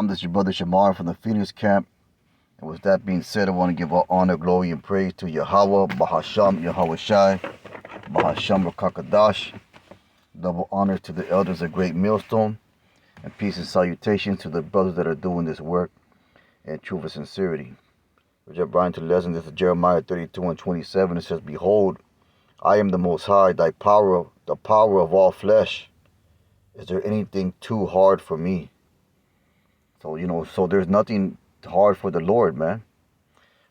This is your brother Shamar from the Phoenix Camp. And with that being said, I want to give all honor, glory, and praise to Yahweh, Bahasham, Yahweh Shai, Bahasham Rakakadash. Double honor to the elders of Great Millstone, and peace and salutation to the brothers that are doing this work in truth and sincerity. Richard Brian to the lesson, this is Jeremiah 32 and 27. It says, Behold, I am the Most High, the power of all flesh. Is there anything too hard for me? So there's nothing hard for the Lord, man.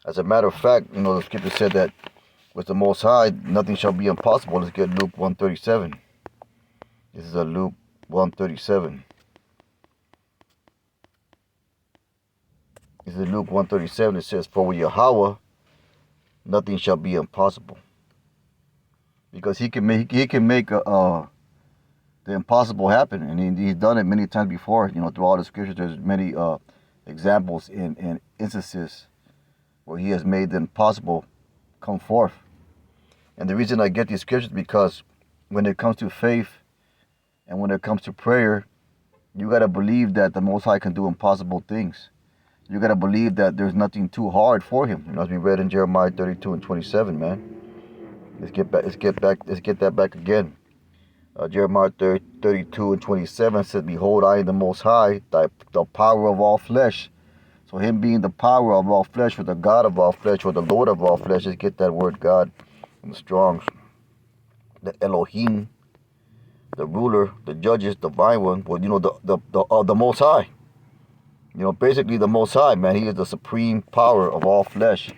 As a matter of fact, the scripture said that with the Most High, nothing shall be impossible. Let's get Luke 137. This is a Luke 137. This is Luke 137. It says, For with Yahweh, nothing shall be impossible. Because he can make the impossible happen, and he's done it many times before. Through all the scriptures, there's many examples and instances where he has made the impossible come forth. And the reason I get these scriptures is because when it comes to faith and when it comes to prayer, you got to believe that the Most High can do impossible things. You got to believe that there's nothing too hard for him. As we read in Jeremiah 32 and 27, man. Let's get that back again. Jeremiah 32 and 27 says, Behold, I am the Most High, the power of all flesh. So him being the power of all flesh, or the God of all flesh, or the Lord of all flesh, just get that word God in the Strong's. The Elohim, the ruler, the judges, the divine one, the Most High. Basically the Most High, man. He is the supreme power of all flesh.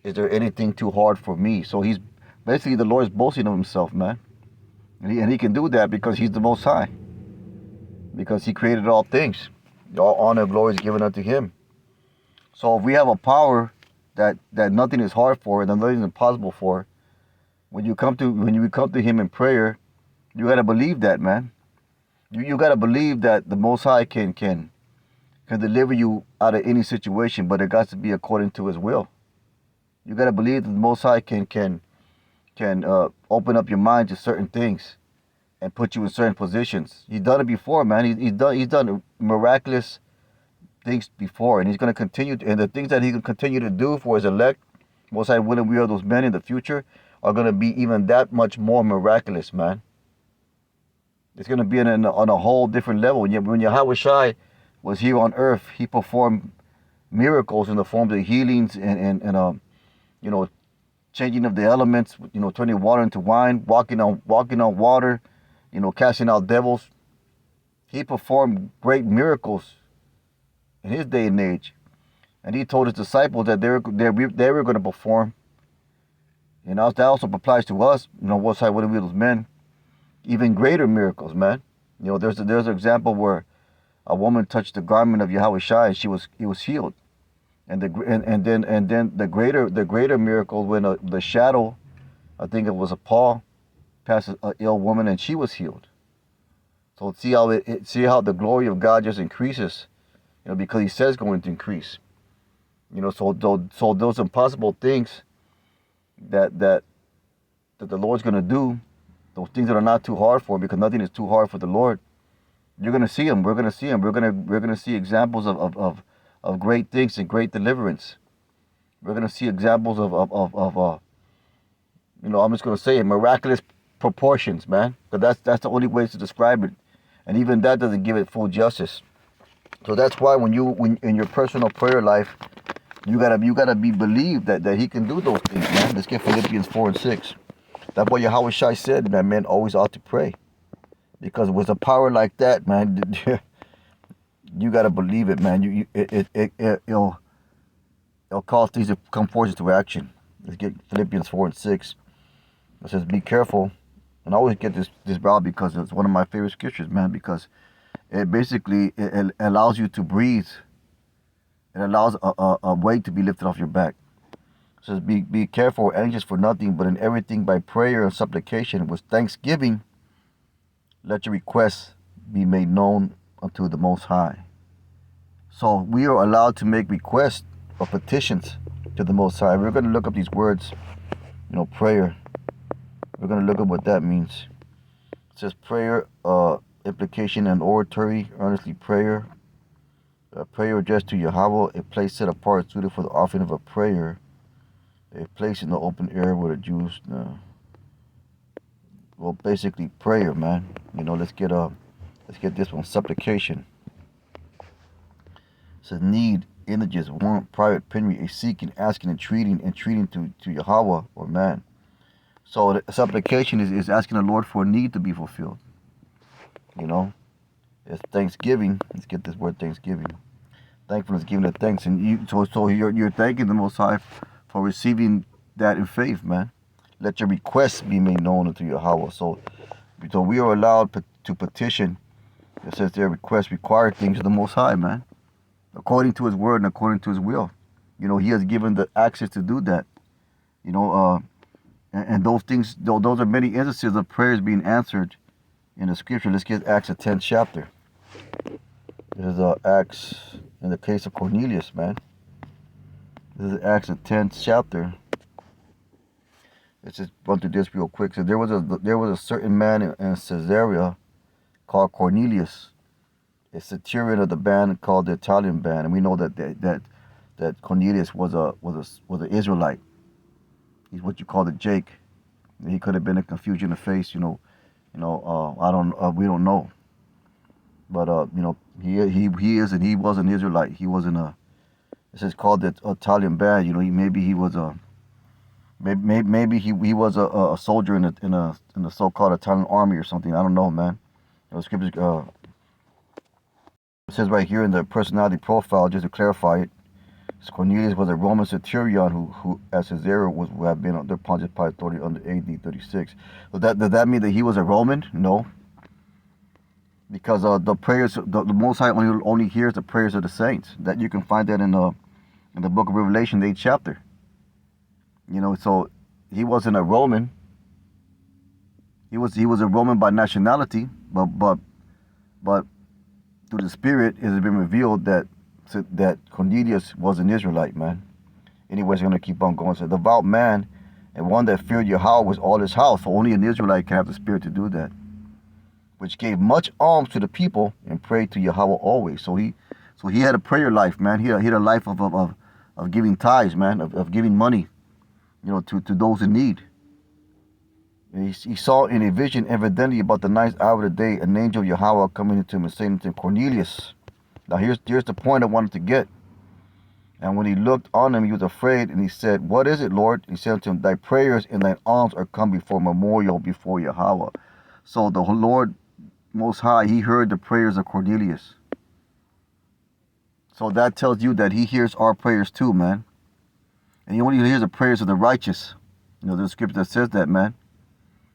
Is there anything too hard for me? So he's basically, the Lord is boasting of himself, man. And he can do that because he's the Most High. Because he created all things. All honor and glory is given unto him. So if we have a power that nothing is hard for, and nothing is impossible for, when you come to him in prayer, you gotta believe that, man. You gotta believe that the Most High can deliver you out of any situation, but it got to be according to his will. You gotta believe that the Most High can open up your mind to certain things and put you in certain positions. He's done it before, man. He's done miraculous things before, and he's going to continue and the things that he can continue to do for his elect, Most High willing, we are those men in the future, are going to be even that much more miraculous, man. It's going to be on a whole different level. When Yahweh Shai was here on earth, he performed miracles in the forms of healings and changing of the elements, turning water into wine, walking on water, casting out devils. He performed great miracles in his day and age. And he told his disciples that they were going to perform. That also applies to us, what's high with those men. Even greater miracles, man. There's an example where a woman touched the garment of Yahweh Shai and he was healed. And then the greater miracle when the shadow, I think it was a Paul, passed an ill woman and she was healed. So see how the glory of God just increases, because he says going to increase. So those impossible things that the Lord's going to do, those things that are not too hard for him, because nothing is too hard for the Lord. You're going to see him. We're going to see him. We're going to see examples of great things and great deliverance. We're going to see examples of I'm just going to say it, miraculous proportions, man. Because that's the only way to describe it. And even that doesn't give it full justice. So that's why when in your personal prayer life, you gotta be believed that he can do those things, man. Let's get Philippians 4 and 6. That's what Yahweh Shai said, that men always ought to pray. Because with a power like that, man, you gotta believe it, man. It'll cause things to come forth into action. Let's get Philippians 4 and 6. It says, be careful. And I always get this brought because it's one of my favorite scriptures, man, because it basically it allows you to breathe. It allows a weight to be lifted off your back. It says, be careful, anxious for nothing, but in everything by prayer and supplication with thanksgiving, let your requests be made known unto the Most High. So we are allowed to make requests or petitions to the Most High. We're going to look up these words, prayer. We're going to look at what that means. It says prayer, implication and oratory, earnestly prayer, A prayer addressed to Yahweh, a place set apart suited for the offering of a prayer, a place in the open air where the Jews, well, basically prayer, man. Let's get this one. Supplication. It says need, images, want, private penury, a seeking, asking, entreating to Yahweh or man. So the supplication is asking the Lord for a need to be fulfilled. You know, it's thanksgiving. Let's get this word thanksgiving. Thankfulness, giving the thanks, and you're thanking the Most High for receiving that in faith, man. Let your requests be made known unto Yahweh. So we are allowed to petition. It says their requests require things of the Most High, man, according to His word and according to His will. You know, He has given the access to do that. You know, and those things, those are many instances of prayers being answered in the Scripture. Let's get Acts the 10th chapter. This is Acts in the case of Cornelius, man. This is Acts the 10th chapter. Let's just run through this real quick. So there was a certain man in Caesarea called Cornelius, a centurion of the band called the Italian band, and we know that Cornelius was an Israelite. He's what you call the Jake. He could have been a confusion of face, we don't know, but he is and he was an Israelite. He wasn't it says called the Italian band. You know, maybe he was a soldier in the so-called Italian army or something. I don't know, man. The scriptures it says right here in the personality profile, just to clarify it, Cornelius was a Roman centurion who at Caesarea would have been under Pontius Pilate's authority under AD 36. So does that mean that he was a Roman? No, because the prayers, the Most High only hears the prayers of the saints. That you can find that in the book of Revelation, the 8th chapter. You know, so he wasn't a Roman. He was a Roman by nationality, but through the Spirit it has been revealed that Cornelius was an Israelite, man. Anyways, I'm going to keep on going. So, devout man and one that feared Yahweh was all his house. So only an Israelite can have the Spirit to do that. Which gave much alms to the people and prayed to Yahweh always. So he had a prayer life, man. He had a life of giving tithes, man, of giving money, to those in need. And he saw in a vision, evidently about the ninth hour of the day, an angel of Yahweh coming into him and saying to him, Cornelius. Now here's the point I wanted to get. And when he looked on him, he was afraid, and he said, What is it, Lord? He said to him, Thy prayers and thine alms are come before memorial before Yahweh. So the Lord Most High, He heard the prayers of Cornelius. So that tells you that He hears our prayers too, man. And He only hears the prayers of the righteous. There's a scripture that says that, man.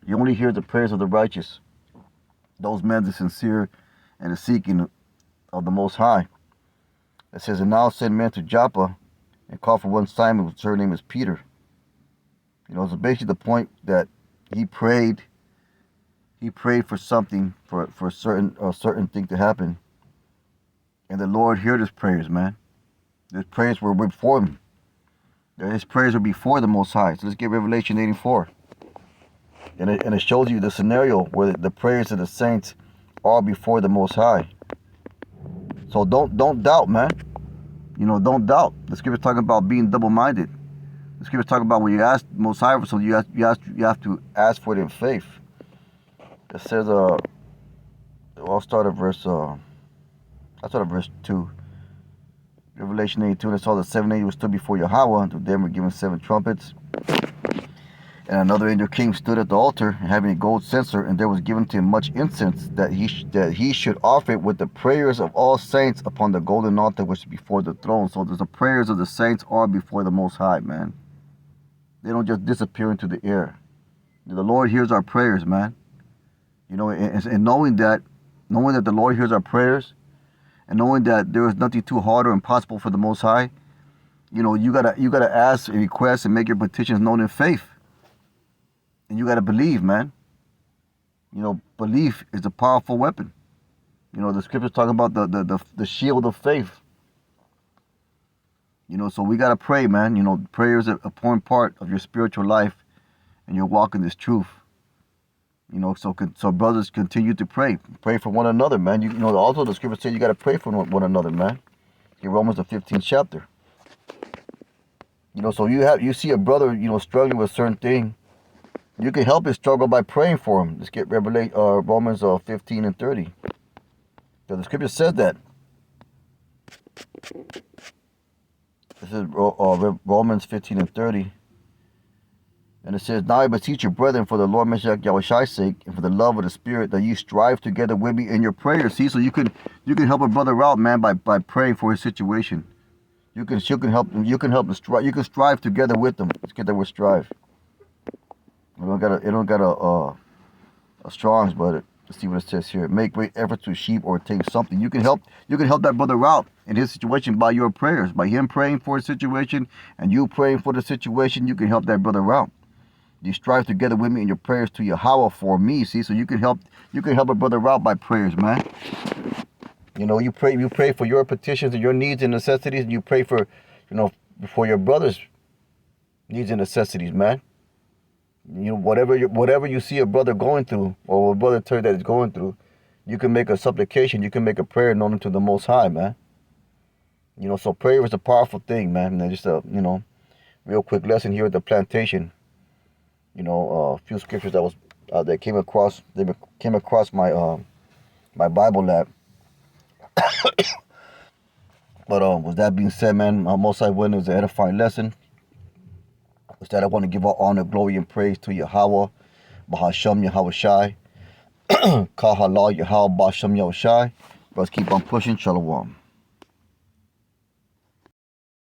He only hears the prayers of the righteous. Those men that are sincere and are seeking of the Most High. It says, And now send men to Joppa and call for one Simon, whose surname is Peter. So basically the point that he prayed for something, for a certain thing to happen. And the Lord heard his prayers, man. His prayers were before him. His prayers were before the Most High. So let's get Revelation 8:4. And it shows you the scenario where the prayers of the saints are before the Most High. So don't doubt, man. Don't doubt. The scripture's talking about being double-minded. The scripture's talking about when you ask the Most High for something, you have to ask for it in faith. It says, I'll start at verse 2. Revelation 8:2, and I saw the 7 angels stood before Yahweh, and to them were given 7 trumpets. And another angel came, stood at the altar, having a gold censer, and there was given to him much incense, that he should offer it with the prayers of all saints upon the golden altar which is before the throne. So the prayers of the saints are before the Most High, man. They don't just disappear into the air. The Lord hears our prayers, man. And knowing that the Lord hears our prayers, and knowing that there is nothing too hard or impossible for the Most High, you gotta ask and request and make your petitions known in faith. And you got to believe, man. Belief is a powerful weapon. The scripture's talking about the shield of faith. So we got to pray, man. Prayer is an important part of your spiritual life and your walk in this truth. So brothers, continue to pray. Pray for one another, man. Also the scripture says you got to pray for one another, man. In Romans the 15th chapter. You know, so you see a brother, you know, struggling with a certain thing. You can help his struggle by praying for him. Let's get Romans 15 and 30. So the scripture says that. This is Romans 15 and 30. And it says, now I beseech you, brethren, for the Lord Messiah Yahweh's sake, and for the love of the Spirit, that you strive together with me in your prayers. See, so you can help a brother out, man, by praying for his situation. You can help him strive. You can strive together with them. Let's get that word strive. It don't got a Strong's, but let's see what it says here. Make great efforts to sheep or take something. You can help that brother out in his situation by your prayers, by him praying for his situation and you praying for the situation. You can help that brother out. You strive together with me in your prayers to Yahweh for me. See, so you can help a brother out by prayers, man. You know, you pray for your petitions and your needs and necessities, and you pray for, you know, for your brother's needs and necessities, man. You know, whatever you see a brother going through, or a brother tell you that is going through, you can make a supplication, you can make a prayer known unto the Most High, man. You know, so prayer is a powerful thing, man. And just a, you know, real quick lesson here at the plantation. You know, a few scriptures that came across my my Bible lab. But with that being said, man, Most High willing, it was an edifying lesson. With that, I want to give all honor, glory, and praise to Yahweh, Bahasham Yahweh Shai, Kahala Yahweh Bahasham Yahweh Shai. Let's keep on pushing. Shalom.